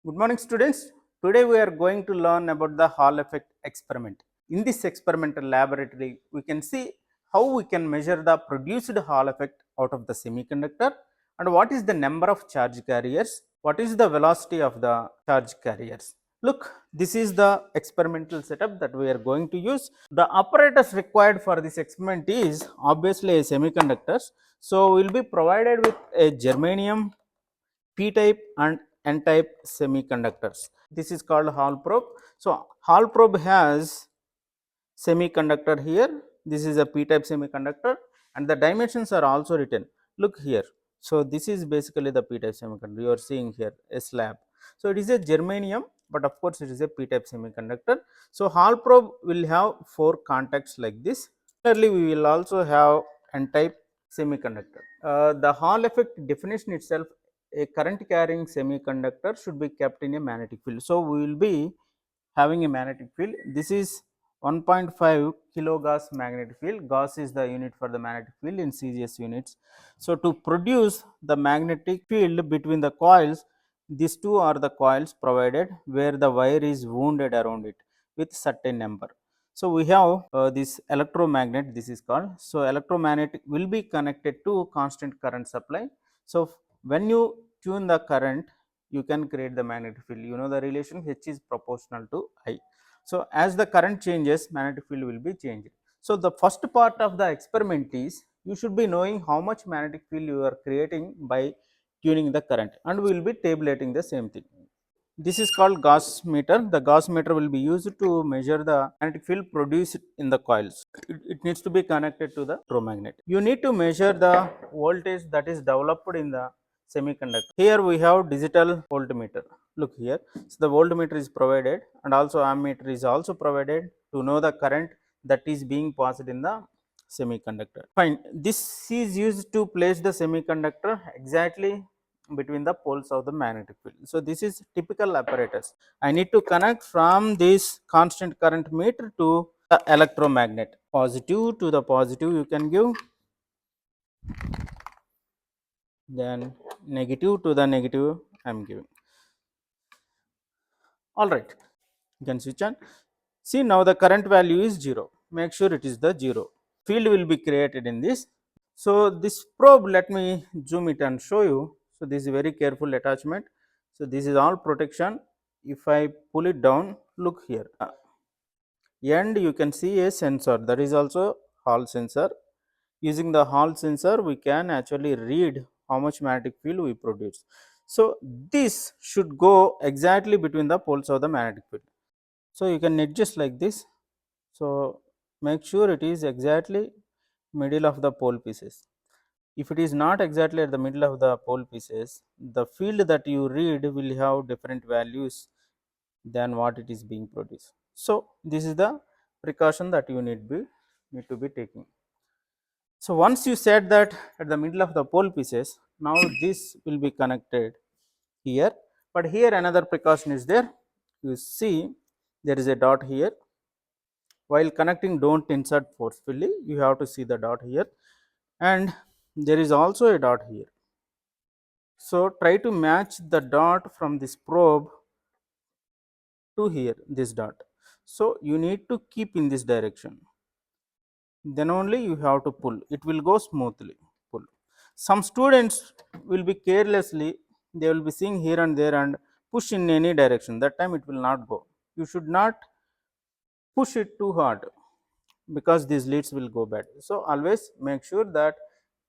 Good morning, students. Today we are going to learn about the Hall effect experiment. In this experimental laboratory, we can see how we can measure the produced Hall effect out of the semiconductor and what is the number of charge carriers, what is the velocity of the charge carriers. Look, this is the experimental setup that we are going to use. The apparatus required for this experiment is obviously a semiconductors. So, we will be provided with a germanium P-type and N-type semiconductors. This is called Hall probe. So, Hall probe has semiconductor here. This is a P-type semiconductor and the dimensions are also written. Look here. So, this is basically the P-type semiconductor you are seeing here, a slab. So, it is a germanium, but of course, it is a P-type semiconductor. So, Hall probe will have 4 contacts like this. Similarly, we will also have N-type semiconductor. The Hall effect definition itself, a current carrying semiconductor should be kept in a magnetic field. So, we will be having a magnetic field. This is 1.5 kilogauss magnetic field. Gauss is the unit for the magnetic field in CGS units. So, to produce the magnetic field between the coils, these two are the coils provided where the wire is wounded around it with certain number. So, we have this electromagnet, this is called. So, electromagnet will be connected to constant current supply. So, when you tune the current, you can create the magnetic field. You know the relation H is proportional to I. So, as the current changes, magnetic field will be changed. So, the first part of the experiment is you should be knowing how much magnetic field you are creating by tuning the current, and we will be tabulating the same thing. This is called Gauss meter. The Gauss meter will be used to measure the magnetic field produced in the coils. It needs to be connected to the electromagnet. You need to measure the voltage that is developed in the semiconductor. Here we have digital voltmeter. Look here. So the voltmeter is provided and also ammeter is also provided to know the current that is being passed in the semiconductor. Fine. This is used to place the semiconductor exactly between the poles of the magnetic field. So, this is typical apparatus. I need to connect from this constant current meter to the electromagnet. Positive to the positive you can give, then negative to the negative I am giving. Alright, you can switch on. See, now the current value is 0. Make sure it is the 0. Field will be created in this. So, this probe, let me zoom it and show you. So, this is very careful attachment. So, this is all protection. If I pull it down, look here, and you can see a sensor, that is also Hall sensor. Using the Hall sensor, we can actually read how much magnetic field we produce. So, this should go exactly between the poles of the magnetic field. So, you can adjust like this. So, make sure it is exactly middle of the pole pieces. If it is not exactly at the middle of the pole pieces, the field that you read will have different values than what it is being produced. So, this is the precaution that you need to be taking. So, once you set that at the middle of the pole pieces, now this will be connected here, but here another precaution is there. You see there is a dot here. While connecting, don't insert forcefully, you have to see the dot here, and there is also a dot here. So, try to match the dot from this probe to here, this dot. So, you need to keep in this direction, then only you have to pull, it will go smoothly. Pull. Some students will be carelessly, they will be seeing here and there and push in any direction, that time it will not go. You should not push it too hard because these leads will go bad. So, always make sure that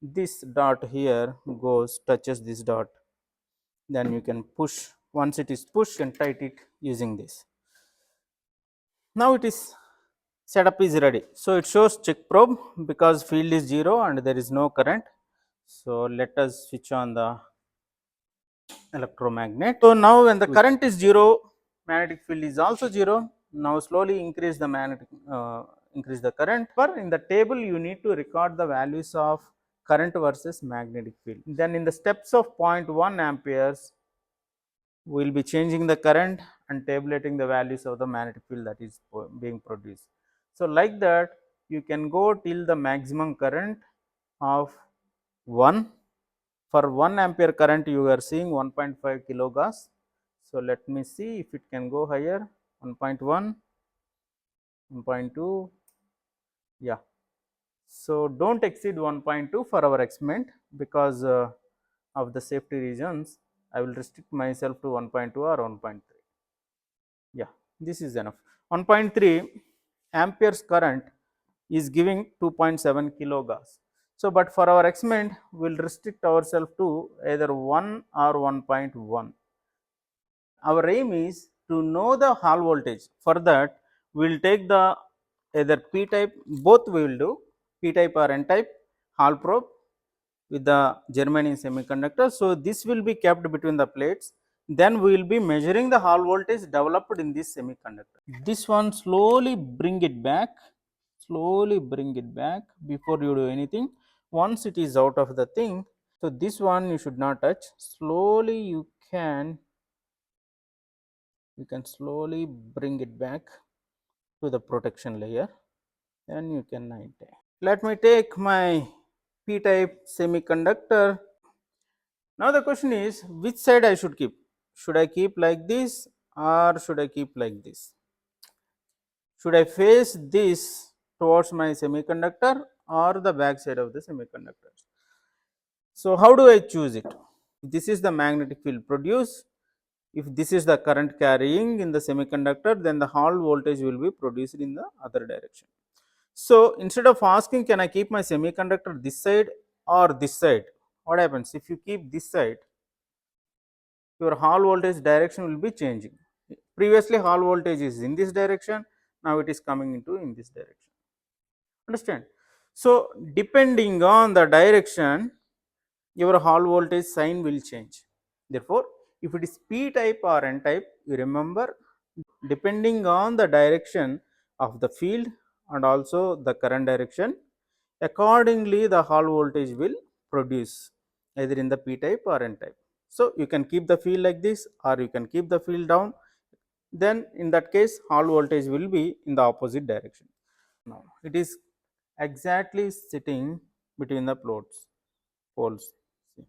this dot here goes, touches this dot, then you can push. Once it is pushed, and tight it using this. Now it is setup is ready. So, it shows check probe because field is 0 and there is no current. So, let us switch on the electromagnet. So, now when the current is 0, magnetic field is also 0. Now, slowly increase the increase the current. But in the table, you need to record the values of current versus magnetic field. Then in the steps of 0.1 amperes, we will be changing the current and tabulating the values of the magnetic field that is being produced. So, like that you can go till the maximum current of 1. For 1 ampere current you are seeing 1.5 kilogauss. So let me see if it can go higher. 1.1, 1.2, yeah. So don't exceed 1.2 for our experiment, because of the safety reasons I will restrict myself to 1.2 or 1.3. Yeah, this is enough. 1.3 amperes current is giving 2.7 kilogauss. So, but for our experiment we will restrict ourselves to either 1 or 1.1. Our aim is to know the Hall voltage. For that we will take the either P type, both we will do, P type or N type Hall probe with the germanium semiconductor. So, this will be kept between the plates, then we will be measuring the Hall voltage developed in this semiconductor. This one, slowly bring it back, slowly bring it back before you do anything. Once it is out of the thing, so this one you should not touch. Slowly you can slowly bring it back to the protection layer, then you can night. Let me take my P type semiconductor. Now the question is, which side I should keep? Should I keep like this or should I keep like this? Should I face this towards my semiconductor or the back side of the semiconductor? So how do I choose it? This is the magnetic field produced. If this is the current carrying in the semiconductor, then the Hall voltage will be produced in the other direction. So instead of asking, can I keep my semiconductor this side or this side? What happens if you keep this side? Your Hall voltage direction will be changing. Previously Hall voltage is in this direction, now it is coming into in this direction. Understand? So depending on the direction, your Hall voltage sign will change. Therefore, if it is P type or N type, you remember, depending on the direction of the field and also the current direction, accordingly the Hall voltage will produce either in the P type or N type. So you can keep the field like this or you can keep the field down, then in that case Hall voltage will be in the opposite direction. Now it is exactly sitting between the poles. See.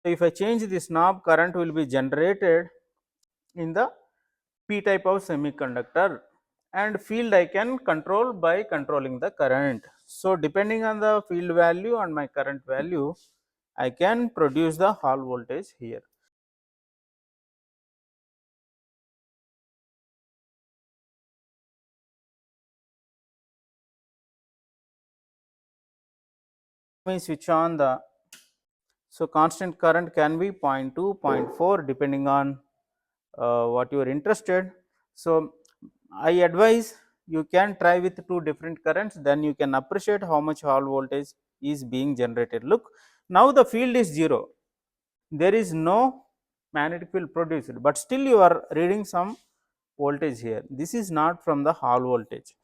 So if I change this knob, current will be generated in the P type of semiconductor, and field I can control by controlling the current. So depending on the field value and my current value, I can produce the Hall voltage here. Let me switch on the, so constant current can be 0.2, 0.4 depending on what you are interested. So I advise you can try with two different currents, then you can appreciate how much Hall voltage is being generated. Look, now the field is 0, there is no magnetic field produced, but still you are reading some voltage here. This is not from the Hall voltage.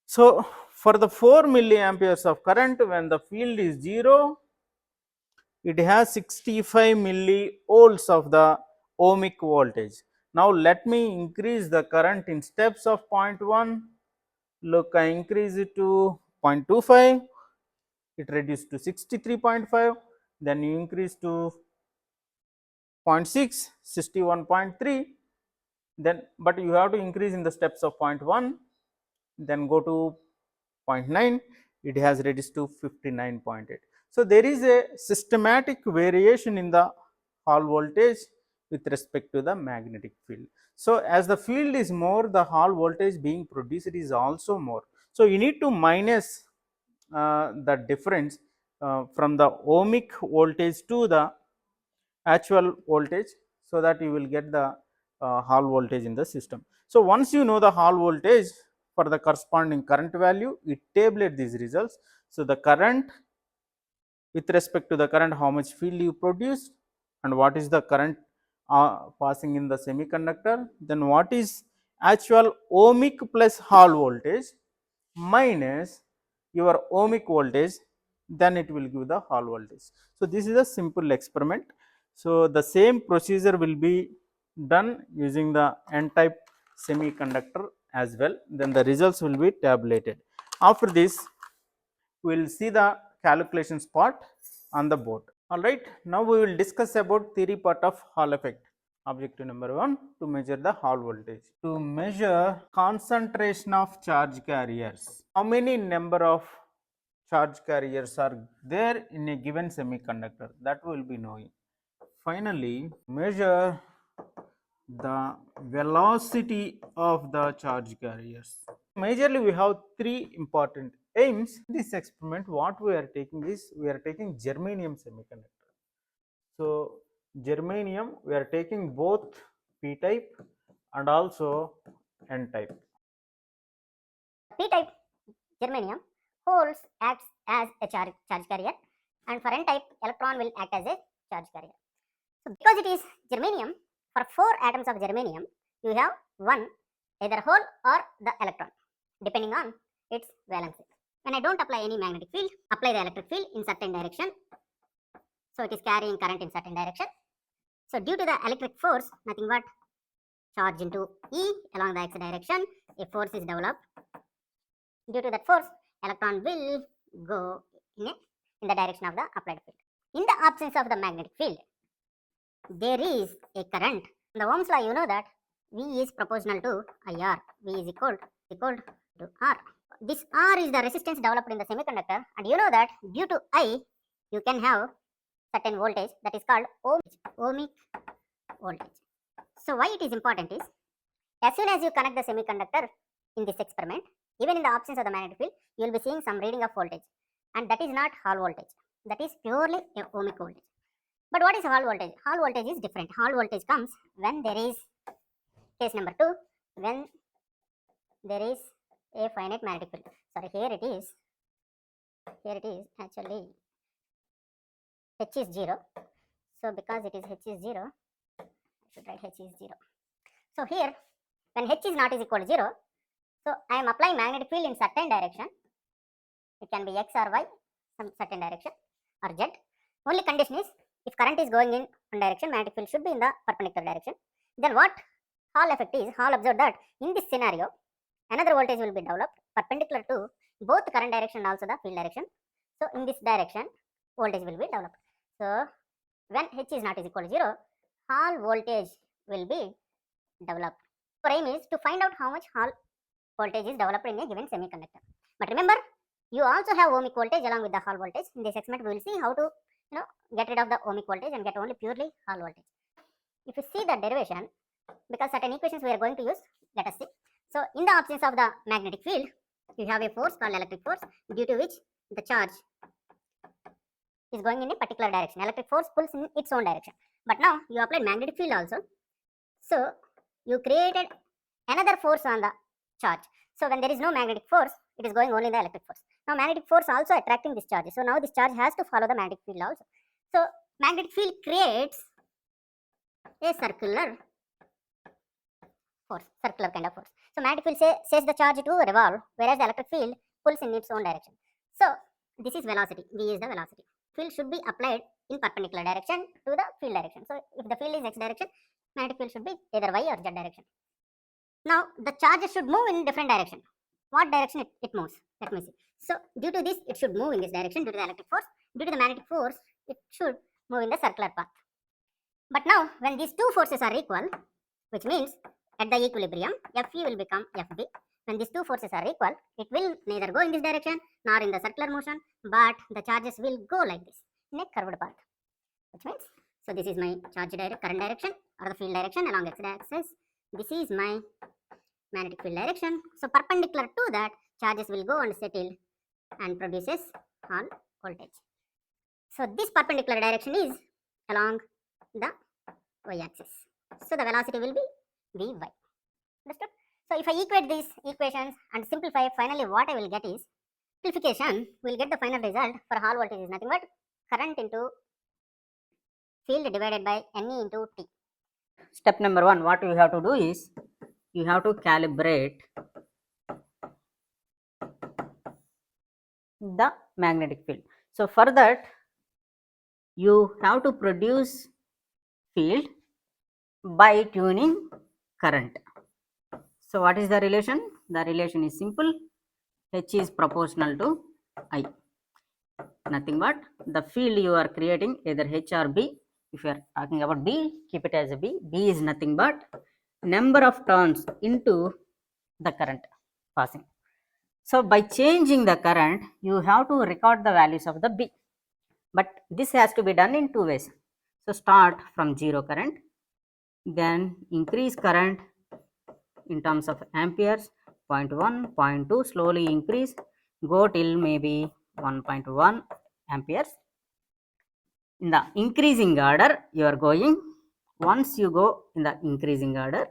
So for the 4 milliamperes of current, when the field is 0, it has 65 millivolts of the ohmic voltage. Now let me increase the current in steps of 0.1. Look, I increase it to 0.25, it reduced to 63.5, then you increase to 0.6, 61.3, then but you have to increase in the steps of 0.1, then go to 0.9, it has reduced to 59.8. So there is a systematic variation in the Hall voltage with respect to the magnetic field. So as the field is more, the Hall voltage being produced is also more. So you need to minus the difference from the ohmic voltage to the actual voltage, so that you will get the Hall voltage in the system. So once you know the Hall voltage for the corresponding current value, it tabulate these results. So the current with respect to the current, how much field you produce, and what is the current passing in the semiconductor, then what is actual ohmic plus Hall voltage minus your ohmic voltage, then it will give the Hall voltage. So this is a simple experiment. So the same procedure will be done using the N type semiconductor as well, then the results will be tabulated. After this, we will see the calculations part on the board. Alright, now we will discuss about theory part of Hall effect. Objective number 1, to measure the Hall voltage. To measure concentration of charge carriers. How many number of charge carriers are there in a given semiconductor, that we will be knowing. Finally, measure the velocity of the charge carriers. Majorly we have three important aims. This experiment what we are taking is, we are taking germanium semiconductor. So germanium we are taking both p type and also n type. P type germanium holes acts as a charge carrier, and for n type electron will act as a charge carrier. So because it is germanium, for 4 atoms of germanium you have one either hole or the electron depending on its valency. When I don't apply any magnetic field, apply the electric field in certain direction, so it is carrying current in certain direction. So due to the electric force, nothing but charge into E along the x direction, a force is developed. Due to that force, electron will go in the direction of the applied field. In the absence of the magnetic field, there is a current. In the Ohm's law, you know that V is proportional to IR. V is equal to R. This R is the resistance developed in the semiconductor, and you know that due to I, you can have certain voltage that is called ohmic voltage. So why it is important is, as soon as you connect the semiconductor in this experiment, even in the absence of the magnetic field, you will be seeing some reading of voltage, and that is not Hall voltage. That is purely a ohmic voltage. But what is Hall voltage? Hall voltage is different. Hall voltage comes when there is, case number 2, when there is a finite magnetic field. Sorry, here it is actually H is 0. So because it is H is 0, I should write H is 0. So here, when H is not is equal to 0, so I am applying magnetic field in certain direction. It can be X or Y, some certain direction, or Z. Only condition is, if current is going in one direction, magnetic field should be in the perpendicular direction. Then what Hall effect is, Hall observed that in this scenario, another voltage will be developed perpendicular to both current direction and also the field direction. So in this direction, voltage will be developed. So when H is not is equal to 0, Hall voltage will be developed. Our aim is to find out how much Hall voltage is developed in a given semiconductor. But remember, you also have ohmic voltage along with the Hall voltage. In this experiment, we will see how to get rid of the ohmic voltage and get only purely Hall voltage. If you see the derivation, because certain equations we are going to use, let us see. So in the absence of the magnetic field, you have a force called electric force, due to which the charge is going in a particular direction. Electric force pulls in its own direction. But now you applied magnetic field also. So you created another force on the charge. So when there is no magnetic force, it is going only in the electric force. Now magnetic force also attracting this charge. So now this charge has to follow the magnetic field also. So magnetic field creates a circular force, circular kind of force. So magnetic field says the charge to revolve, whereas the electric field pulls in its own direction. So this is velocity. V is the velocity. Field should be applied in perpendicular direction to the field direction. So if the field is x direction, magnetic field should be either y or z direction. Now the charges should move in different direction. What direction it moves? Let me see. So due to this, it should move in this direction due to the electric force. Due to the magnetic force, it should move in the circular path. But now when these two forces are equal, which means at the equilibrium, Fe will become Fb. When these two forces are equal, it will neither go in this direction nor in the circular motion, but the charges will go like this in a curved path. Which means, so this is my charge current direction or the field direction along x-axis. This is my magnetic field direction. So perpendicular to that, charges will go and settle and produces Hall voltage. So this perpendicular direction is along the y-axis. So the velocity will be Vy. Understood? So if I equate these equations and simplify, finally what I will get is, simplification, we will get the final result for Hall voltage is nothing but current into field divided by Ne into T. Step number 1, what you have to do is, you have to calibrate the magnetic field. So for that, you have to produce field by tuning current. So what is the relation? The relation is simple. H is proportional to I. nothing but the field you are creating, either H or B. If you are talking about B, keep it as a B. B is nothing but number of turns into the current passing. So by changing the current, you have to record the values of the B. But this has to be done in two ways. So start from 0 current, then increase current in terms of amperes, 0.1, 0.2, slowly increase, go till maybe 1.1 amperes. In the increasing order, you are going. Once you go in the increasing order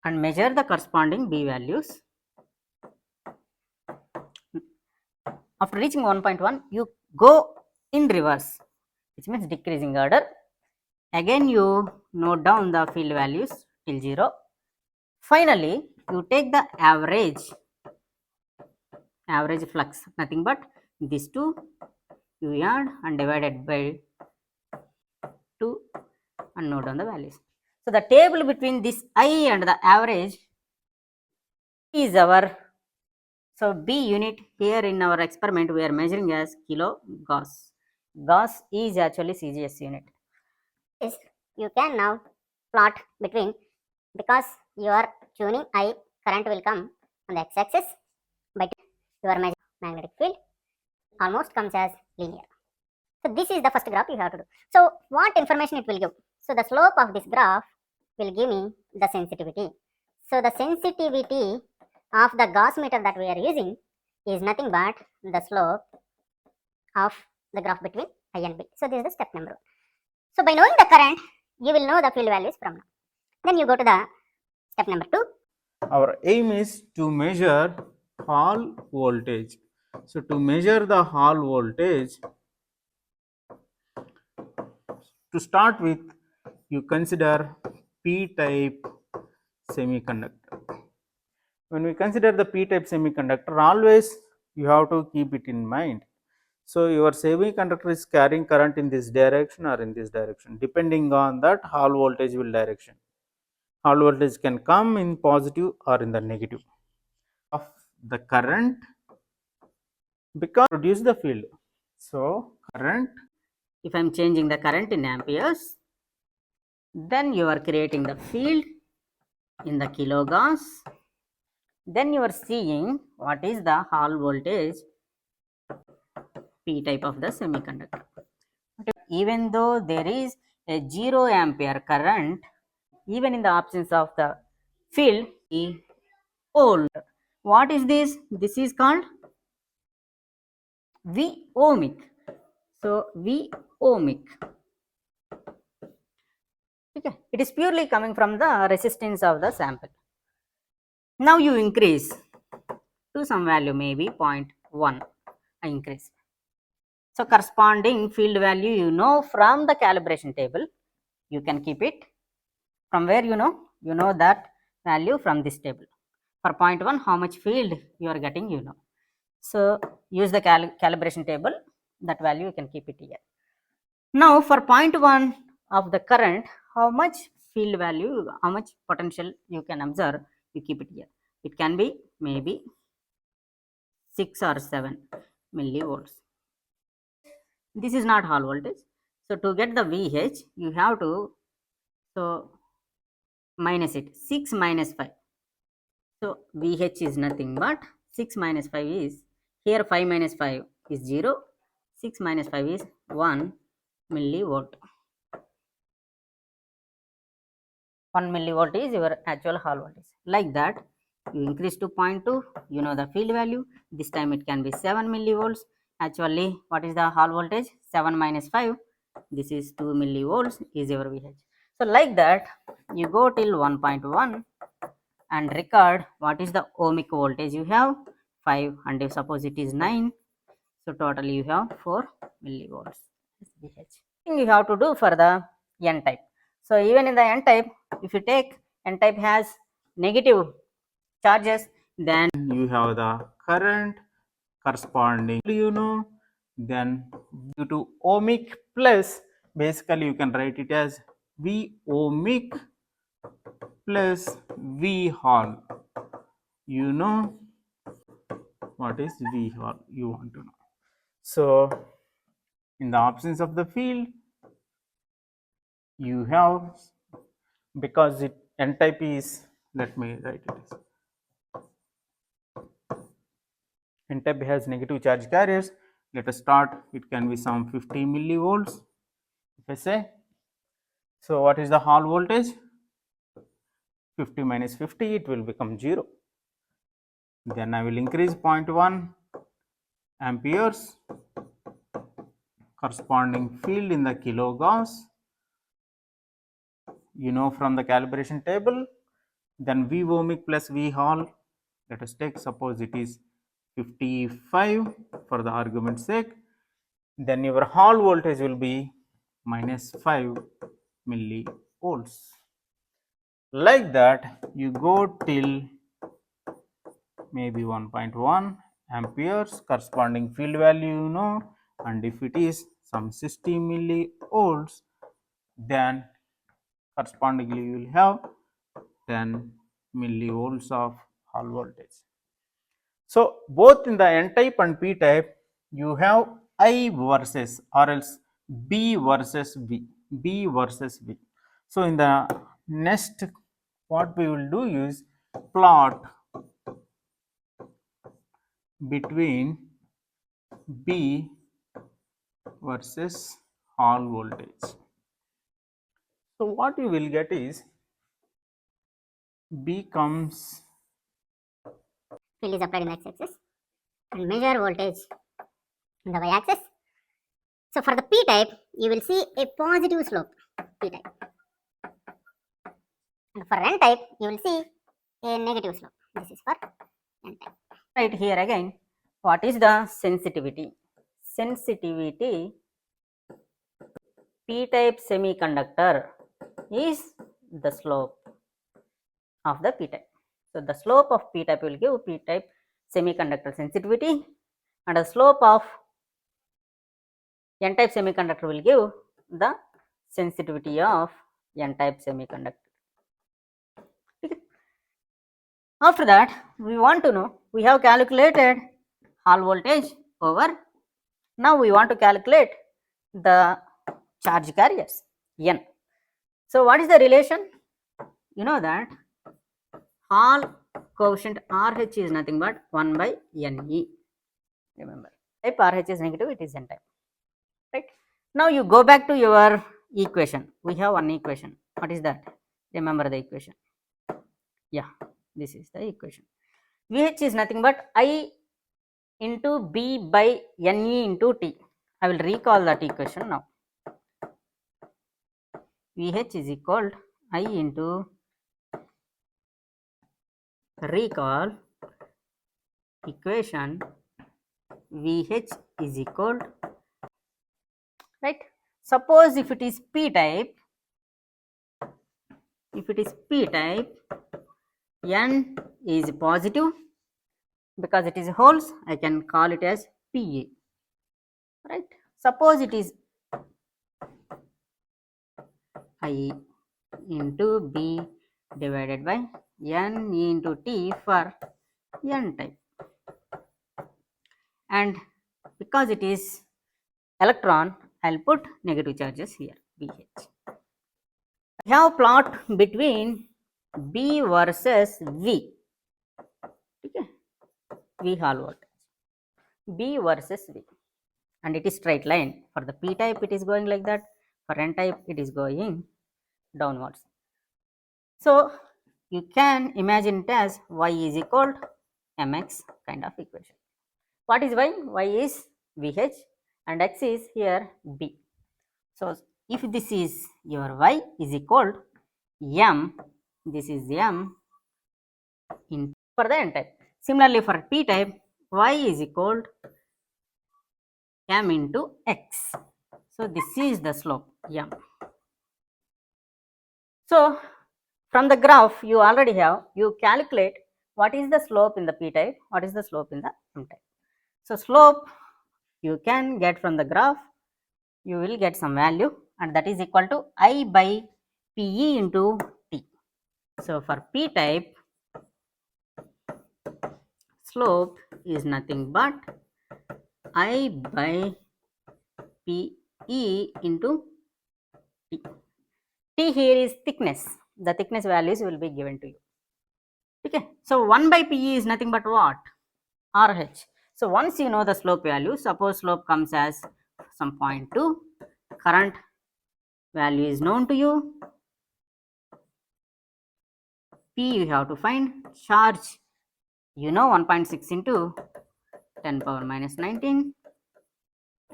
and measure the corresponding B values, after reaching 1.1, you go in reverse, which means decreasing order. Again, you note down the field values till 0. Finally, you take the average flux, nothing but these two, you add and divided by 2 and note down the values. So the table between this I and the average is our, so B unit here in our experiment we are measuring as kilo Gauss. Gauss is actually CGS unit. Is you can now plot between, because you are tuning I, current will come on the x-axis, but your magnetic field almost comes as linear. So this is the first graph you have to do. So what information it will give? So the slope of this graph will give me the sensitivity. So the sensitivity of the Gauss meter that we are using is nothing but the slope of the graph between I and B. So this is the step number 1. So by knowing the current, you will know the field values from now. Then you go to the step number 2. Our aim is to measure Hall voltage. So to measure the Hall voltage, to start with, you consider P-type semiconductor. When we consider the P-type semiconductor, always you have to keep it in mind. So your semiconductor is carrying current in this direction or in this direction. Depending on that, Hall voltage will direction. Hall voltage can come in positive or in the negative of the current, because produce the field. So current, if I am changing the current in amperes, then you are creating the field in the kilogauss. Then you are seeing what is the Hall voltage P type of the semiconductor. Even though there is a 0 ampere current, even in the absence of the field, old. What is this? This is called V ohmic. So V ohmic. Okay. It is purely coming from the resistance of the sample. Now you increase to some value, maybe 0.1. I increase. So corresponding field value you know from the calibration table. You can keep it. From where you know? You know that value from this table. For 0.1, how much field you are getting, you know. So use the calibration table. That value you can keep it here. Now for 0.1 of the current, how much field value, how much potential you can observe, you keep it here. It can be maybe 6 or 7 millivolts. This is not Hall voltage. So to get the VH, you have to minus it. 6 minus 5. So VH is nothing but 6 minus 5 is, here 5 minus 5 is 0. 6 minus 5 is 1 millivolt. 1 millivolt is your actual Hall voltage. Like that, you increase to 0.2, you know the field value. This time it can be 7 millivolts. Actually, what is the Hall voltage? 7 minus 5, this is 2 millivolts is your VH. So like that, you go till 1.1 and record what is the ohmic voltage you have, 5, and if suppose it is 9, so totally you have 4 millivolts VH. You have to do for the N type. So even in the N type, if you take N type has negative charges, then you have the current corresponding, you know, then due to ohmic plus, basically you can write it as V ohmic plus V Hall. You know what is V Hall, you want to know. So in the options of the field, you have, because it n type is, let me write it as n type has negative charge carriers. Let us start, it can be some 50 millivolts if I say. So what is the Hall voltage? 50 minus 50, it will become 0. Then I will increase 0.1 amperes, corresponding field in the kilogauss, you know from the calibration table. Then V ohmic plus V Hall, let us take, suppose it is 55 for the argument's sake. Then your Hall voltage will be minus 5 millivolts. Like that, you go till maybe 1.1 amperes, corresponding field value you know, and if it is some 60 millivolts, then correspondingly you will have 10 millivolts of Hall voltage. So both in the N type and P type, you have I versus or else B versus V, B versus V. So in the next, what we will do is plot between B versus Hall voltage. So what you will get is B comes, Field is applied in the x-axis and measure voltage in the y-axis. So for the p type, you will see a positive slope, p type. And for n type, you will see a negative slope. This is for n type. Right here again, what is the sensitivity? Sensitivity p-type semiconductor is the slope of the p-type. So the slope of p-type will give p-type semiconductor sensitivity, and the slope of n-type semiconductor will give the sensitivity of n-type semiconductor. After that, we want to know, we have calculated Hall voltage over, now we want to calculate the charge carriers n. So what is the relation? You know that Hall coefficient RH is nothing but 1 by Ne. Remember, if RH is negative, it is n type, right? Now you go back to your equation. We have one equation. What is that? Remember the equation. Yeah, this is the equation. VH is nothing but I into B by Ne into T. I will recall that equation now. VH is equal to I into, recall equation, VH is equal to, right? Suppose if it is P type, N is positive because it is holes, I can call it as PA, right? Suppose it is I into B divided by N into T for N type, and because it is electron, I'll put negative charges here, BH. We have plot between B versus V, okay? V Hall voltage, B versus V, and it is straight line. For the P type it is going like that, for N type it is going downwards. So you can imagine it as y is equal to mx kind of equation. What is y? Y is Vh and x is here B. So if this is your y is equal to m, this is m in for the N type. Similarly for P type, y is equal to m into x. So this is the slope m. So from the graph you already have, you calculate what is the slope in the P type, what is the slope in the M type. So slope you can get from the graph, you will get some value, and that is equal to I by PE into T. So for P type, slope is nothing but I by PE into T. T here is thickness. The thickness values will be given to you. Okay. So 1 by PE is nothing but what? RH. So once you know the slope value, suppose slope comes as some 0.2, current value is known to you, P you have to find, charge you know 1.6 into 10 power minus 19,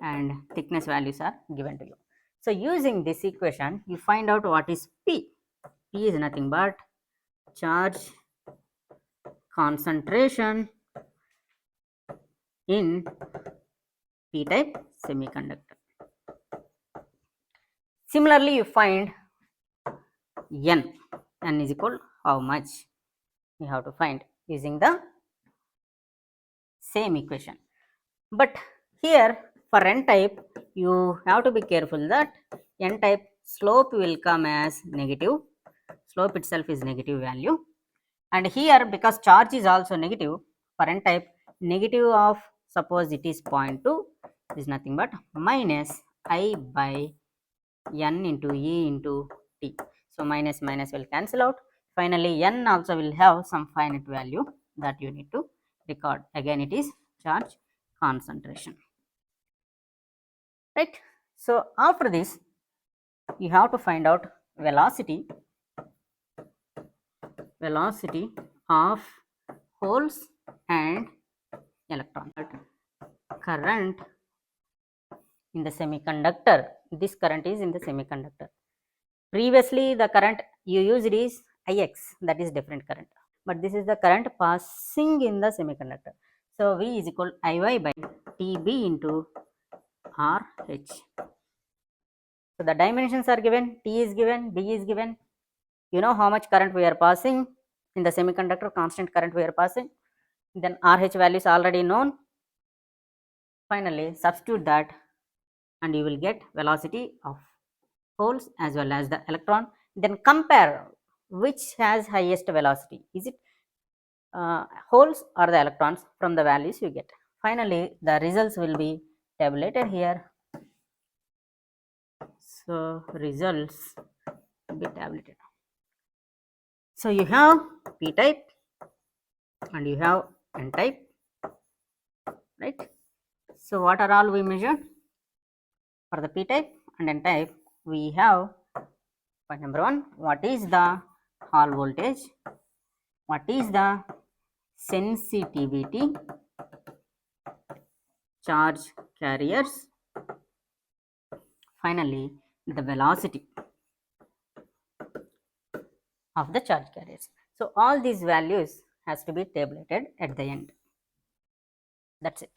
and thickness values are given to you. So using this equation, you find out what is P. P is nothing but charge concentration in P-type semiconductor. Similarly, you find N. N is equal how much? You have to find using the same equation. But here for N-type, you have to be careful that N-type slope will come as negative. Slope itself is negative value. And here, because charge is also negative, for N-type, negative of suppose it is 0.2 is nothing but minus I by N into E into T. So minus minus will cancel out. Finally, N also will have some finite value that you need to record. Again, it is charge concentration. Right. So after this, you have to find out velocity of holes and electron. Current in the semiconductor. This current is in the semiconductor. Previously, the current you used is Ix, that is different current. But this is the current passing in the semiconductor. So V is equal to Iy by Tb into RH. So the dimensions are given, T is given, B is given. You know how much current we are passing in the semiconductor, constant current we are passing. Then RH value is already known. Finally, substitute that and you will get velocity of holes as well as the electron. Then compare which has highest velocity. Is it holes or the electrons from the values you get. Finally, the results will be tabulated here. So results will be tabulated. So you have P-type and you have N-type, right? So what are all we measured? For the P-type and N-type, we have point number 1, what is the Hall voltage, what is the sensitivity, charge carriers, finally the velocity of the charge carriers. So all these values has to be tabulated at the end. That's it.